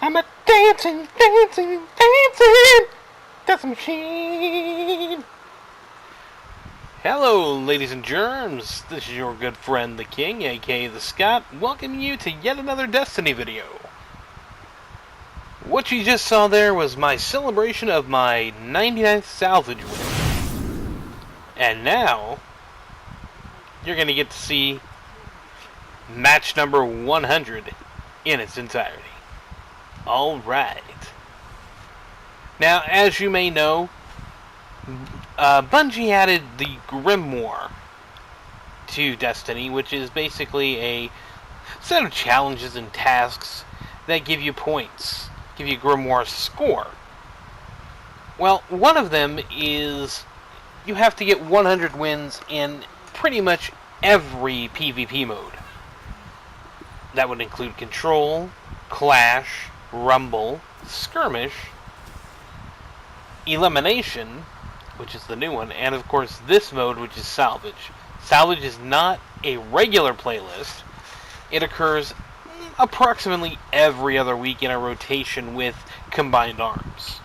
I'm a dancing, dancing, dancing death machine. Hello, ladies and germs. This is your good friend, the King, aka the Scott, welcoming you to yet another Destiny video. What you just saw there was my celebration of my 99th Salvage Win. And now, you're going to get to see match number 100 in its entirety. Alright. Now, as you may know, Bungie added the Grimoire to Destiny, which is basically a set of challenges and tasks that give you points, give you Grimoire score. Well, one of them is you have to get 100 wins in pretty much every PvP mode. That would include Control, Clash, Rumble, Skirmish, Elimination, which is the new one, and of course this mode, which is Salvage. Salvage is not a regular playlist. It occurs approximately every other week in a rotation with Combined Arms.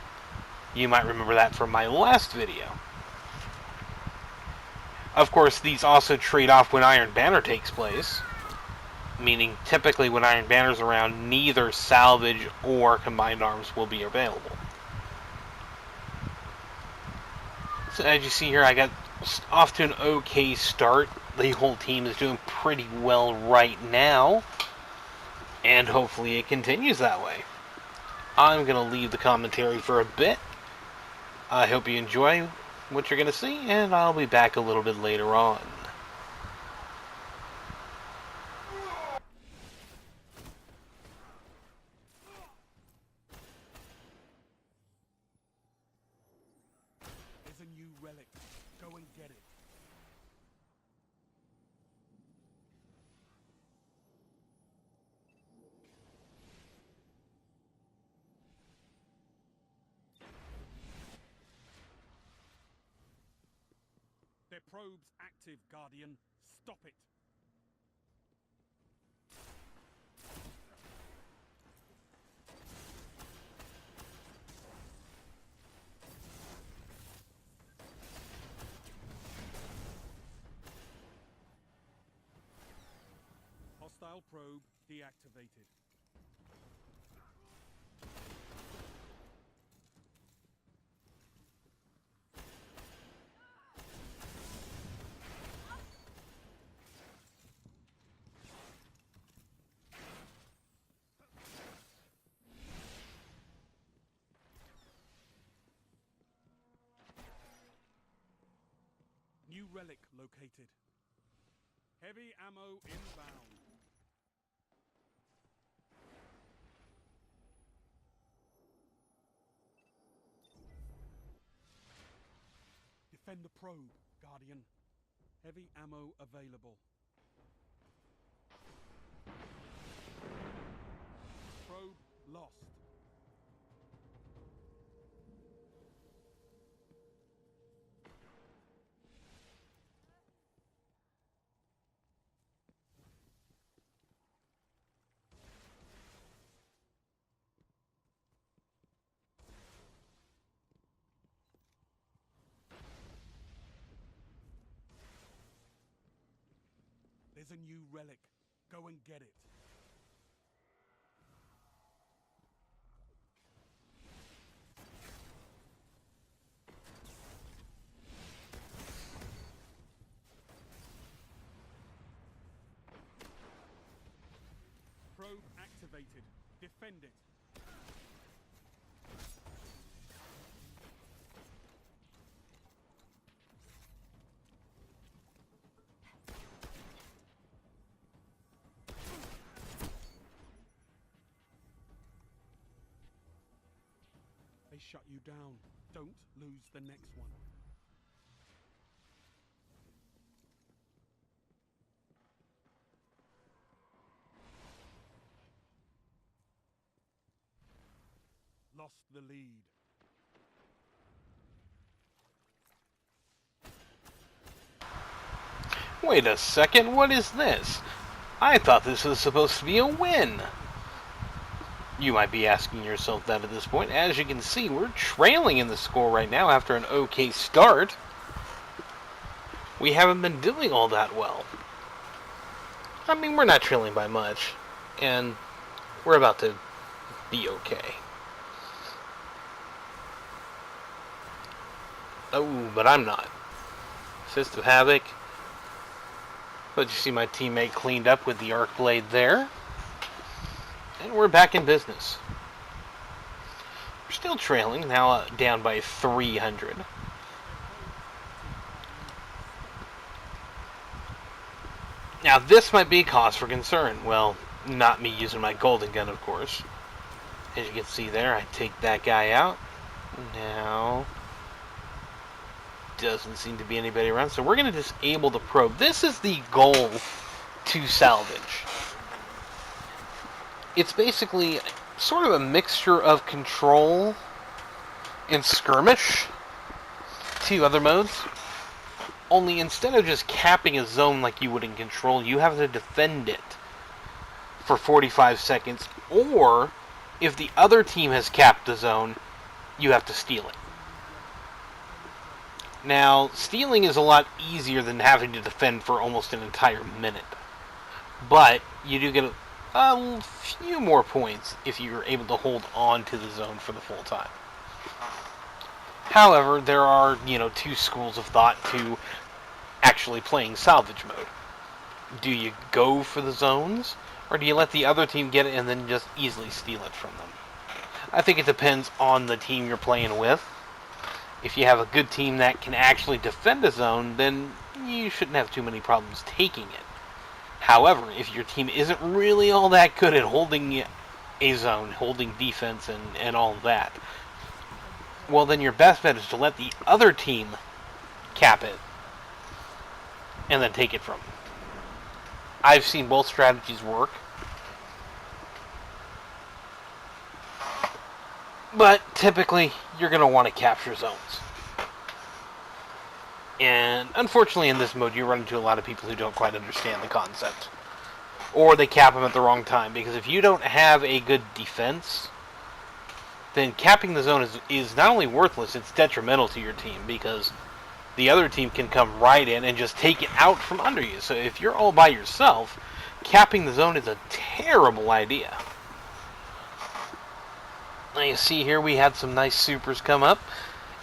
You might remember that from my last video. Of course, these also trade off when Iron Banner takes place, meaning typically when Iron Banner's around, neither Salvage or Combined Arms will be available. So as you see here, I got off to an okay start. The whole team is doing pretty well right now, and hopefully it continues that way. I'm going to leave the commentary for a bit. I hope you enjoy what you're going to see, and I'll be back a little bit later on. There's a new relic. Go and get it. Their probe's active, Guardian. Stop it. Hostile probe deactivated. New relic located. Heavy ammo inbound. Defend the probe, Guardian. Heavy ammo available. Probe lost. There's a new relic. Go and get it. Probe activated. Defend it. They shut you down. Don't lose the next one. Lost the lead. Wait a second, what is this? I thought this was supposed to be a win. You might be asking yourself that at this point. As you can see, we're trailing in the score right now after an okay start. We haven't been doing all that well. I mean, we're not trailing by much, and we're about to be okay. Oh, but I'm not. Fist of Havoc. But you see my teammate cleaned up with the arc blade there. And we're back in business. We're still trailing, now down by 300. Now this might be a cause for concern. Well, not me using my golden gun, of course. As you can see there, I take that guy out. Now, doesn't seem to be anybody around, so we're going to disable the probe. This is the goal to salvage. It's basically sort of a mixture of control and skirmish, two other modes. Only instead of just capping a zone like you would in control, you have to defend it for 45 seconds, or if the other team has capped the zone, you have to steal it. Now, stealing is a lot easier than having to defend for almost an entire minute. But you do get a few more points if you're able to hold on to the zone for the full time. However, there are, two schools of thought to actually playing salvage mode. Do you go for the zones, or do you let the other team get it and then just easily steal it from them? I think it depends on the team you're playing with. If you have a good team that can actually defend a zone, then you shouldn't have too many problems taking it. However, if your team isn't really all that good at holding a zone, holding defense and all that, well then your best bet is to let the other team cap it and then take it from them. I've seen both strategies work. But typically, you're going to want to capture zones. And unfortunately, in this mode, you run into a lot of people who don't quite understand the concept. Or they cap them at the wrong time. Because if you don't have a good defense, then capping the zone is not only worthless, it's detrimental to your team. Because the other team can come right in and just take it out from under you. So if you're all by yourself, capping the zone is a terrible idea. Now you see here we had some nice supers come up,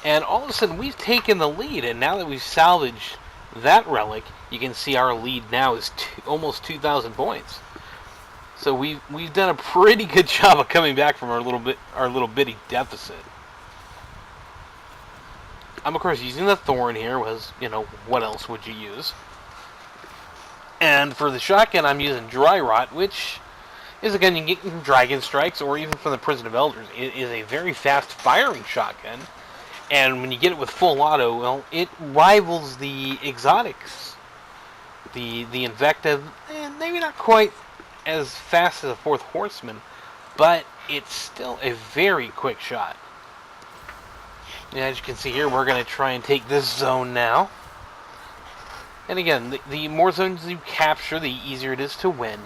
and all of a sudden we've taken the lead, and now that we've salvaged that relic, you can see our lead now is almost 2,000 points. So we've done a pretty good job of coming back from our little bitty deficit. I'm of course using the thorn here, was, what else would you use? And for the shotgun I'm using dry rot, which is a gun you can get from Dragon Strikes or even from the Prison of Elders. It is a very fast firing shotgun, and when you get it with full auto, well, it rivals the exotics. The Invective, maybe not quite as fast as a Fourth Horseman, but it's still a very quick shot. And as you can see here, we're going to try and take this zone now. And again, the more zones you capture, the easier it is to win.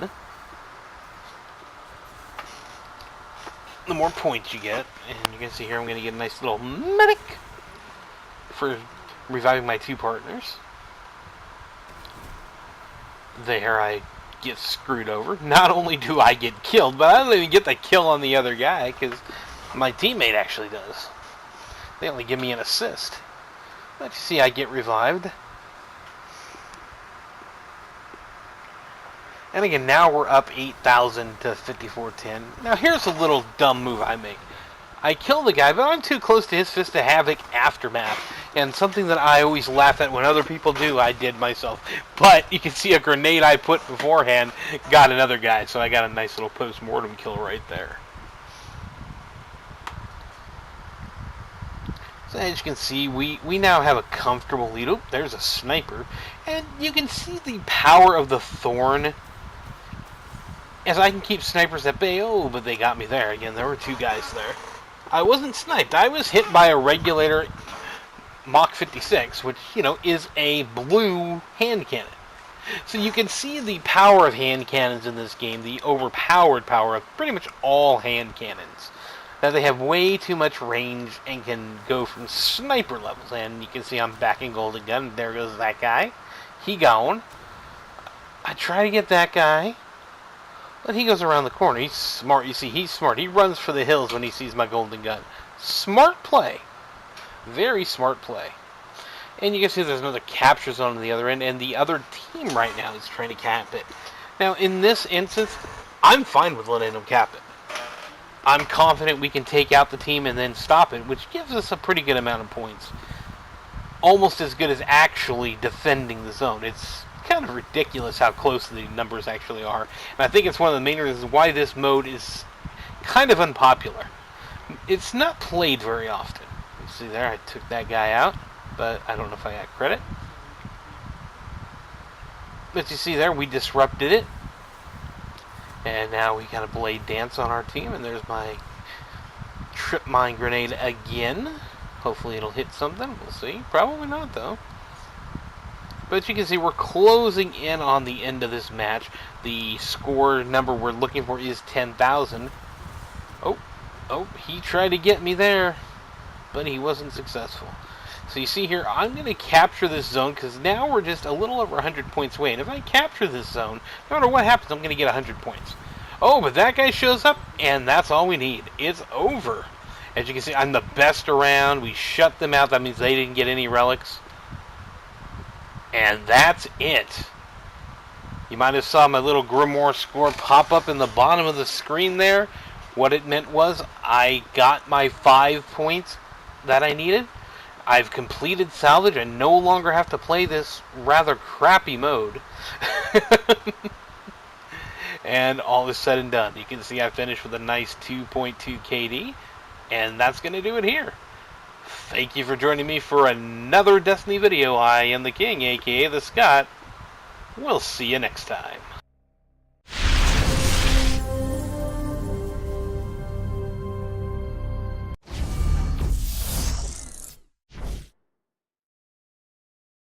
The more points you get, and you can see here I'm going to get a nice little medic for reviving my two partners. There I get screwed over. Not only do I get killed, but I don't even get the kill on the other guy, because my teammate actually does. They only give me an assist. But you see I get revived. And again, now we're up 8,000 to 5410. Now here's a little dumb move I make. I kill the guy, but I'm too close to his Fist of Havoc aftermath. And something that I always laugh at when other people do, I did myself. But you can see a grenade I put beforehand got another guy, so I got a nice little post-mortem kill right there. So as you can see, we now have a comfortable lead. Oh, there's a sniper. And you can see the power of the thorn. As I can keep snipers at bay. Oh, but they got me there. Again, there were two guys there. I wasn't sniped. I was hit by a regulator Mach 56, which, is a blue hand cannon. So you can see the power of hand cannons in this game, the overpowered power of pretty much all hand cannons. That they have way too much range and can go from sniper levels. And you can see I'm back in Golden Gun. There goes that guy. He gone. I try to get that guy, but he goes around the corner. He's smart. You see, he's smart. He runs for the hills when he sees my Golden Gun. Smart play. Very smart play. And you can see there's another capture zone on the other end, and the other team right now is trying to cap it. Now, in this instance, I'm fine with letting them cap it. I'm confident we can take out the team and then stop it, which gives us a pretty good amount of points. Almost as good as actually defending the zone. It's kind of ridiculous how close the numbers actually are. And I think it's one of the main reasons why this mode is kind of unpopular. It's not played very often. You see there, I took that guy out, but I don't know if I got credit. But you see there, we disrupted it. And now we got a blade dance on our team, and there's my trip mine grenade again. Hopefully it'll hit something. We'll see. Probably not, though. But you can see we're closing in on the end of this match. The score number we're looking for is 10,000. Oh, he tried to get me there, but he wasn't successful. So you see here, I'm going to capture this zone, because now we're just a little over 100 points away. And if I capture this zone, no matter what happens, I'm going to get 100 points. Oh, but that guy shows up, and that's all we need. It's over. As you can see, I'm the best around. We shut them out. That means they didn't get any relics. And that's it. You might have saw my little Grimoire score pop up in the bottom of the screen there. What it meant was I got my 5 points that I needed. I've completed Salvage and no longer have to play this rather crappy mode. And all is said and done. You can see I finished with a nice 2.2 KD. And that's going to do it here. Thank you for joining me for another Destiny video. I am the King, aka the Scott. We'll see you next time.